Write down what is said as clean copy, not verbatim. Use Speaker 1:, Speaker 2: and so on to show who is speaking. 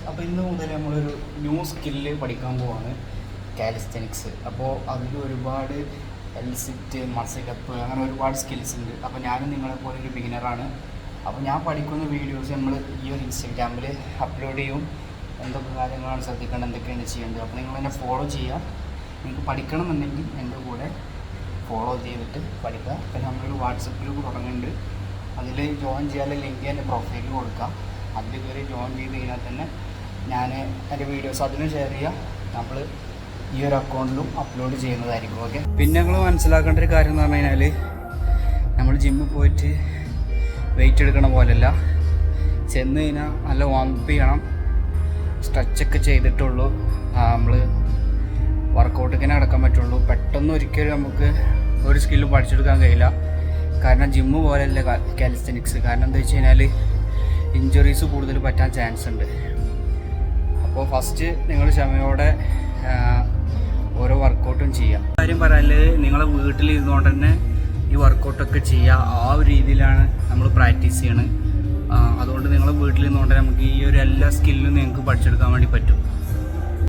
Speaker 1: അപ്പോൾ ഇന്ന് മുതൽ നമ്മളൊരു ന്യൂ സ്കില്ല് പഠിക്കാൻ പോവാണ്, കാലിസ്റ്റനിക്സ്. അപ്പോൾ അതിൽ ഒരുപാട് എൽസിറ്റ്, മസിലപ്പ്, അങ്ങനെ ഒരുപാട് സ്കിൽസ് ഉണ്ട്. അപ്പോൾ ഞാനും നിങ്ങളെപ്പോലെ ഒരു ബിഗിനറാണ്. അപ്പോൾ ഞാൻ പഠിക്കുന്ന വീഡിയോസ് നമ്മൾ ഈ ഒരു ഇൻസ്റ്റാഗ്രാമിൽ അപ്ലോഡ് ചെയ്യും. എന്തൊക്കെ കാര്യങ്ങളാണ് ശ്രദ്ധിക്കേണ്ടത്, എന്തൊക്കെയാണ് ചെയ്യേണ്ടത്. അപ്പോൾ നിങ്ങളെന്നെ ഫോളോ ചെയ്യുക. നിങ്ങൾക്ക് പഠിക്കണമെന്നുണ്ടെങ്കിൽ എൻ്റെ കൂടെ ഫോളോ ചെയ്തിട്ട് പഠിക്കുക. പിന്നെ നമ്മളൊരു വാട്സപ്പ് ഗ്രൂപ്പ് തുടങ്ങുന്നുണ്ട്. അതിൽ ജോയിൻ ചെയ്യാനുള്ള ലിങ്ക് എൻ്റെ പ്രൊഫൈലിൽ കൊടുക്കുക. അതിൽ കയറി ജോയിൻ ചെയ്ത് കഴിഞ്ഞാൽ തന്നെ ഞാൻ എൻ്റെ വീഡിയോസ് അതിലും ഷെയർ ചെയ്യുക. നമ്മൾ ഈ ഒരു അക്കൗണ്ടിലും അപ്ലോഡ് ചെയ്യുന്നതായിരിക്കും. ഓക്കെ. പിന്നെ ഞങ്ങൾ മനസ്സിലാക്കേണ്ട ഒരു കാര്യം എന്ന് പറഞ്ഞു കഴിഞ്ഞാൽ, നമ്മൾ ജിമ്മിൽ പോയിട്ട് വെയിറ്റ് എടുക്കണ പോലെയല്ല. ചെന്ന് കഴിഞ്ഞാൽ നല്ല വാംപ്പ് ചെയ്യണം, സ്ട്രെച്ചൊക്കെ ചെയ്തിട്ടുള്ളൂ നമ്മൾ വർക്കൗട്ടിങ്ങനെ നടക്കാൻ പറ്റുള്ളൂ. പെട്ടെന്ന് ഒരിക്കലും നമുക്ക് ഒരു സ്കില്ലും പഠിച്ചെടുക്കാൻ കഴിയില്ല. കാരണം ജിമ്മ് പോലെയല്ല കാലിസ്റ്റനിക്സ്. കാരണം എന്താ വെച്ച് കഴിഞ്ഞാൽ ഇഞ്ചുറീസ് കൂടുതൽ പറ്റാൻ ചാൻസ് ഉണ്ട്. അപ്പോൾ ഫസ്റ്റ് നിങ്ങൾ ക്ഷമയോടെ ഓരോ വർക്കൗട്ടും ചെയ്യുക. കാര്യം പറയാല്, നിങ്ങളെ വീട്ടിലിരുന്നുകൊണ്ട് തന്നെ ഈ വർക്കൗട്ടൊക്കെ ചെയ്യുക. ആ ഒരു രീതിയിലാണ് നമ്മൾ പ്രാക്ടീസ് ചെയ്യണത്. അതുകൊണ്ട് നിങ്ങളെ വീട്ടിലിരുന്നുകൊണ്ട് നമുക്ക് ഈ ഒരു എല്ലാ സ്കില്ലും നിങ്ങൾക്ക് പഠിച്ചെടുക്കാൻ വേണ്ടി പറ്റും.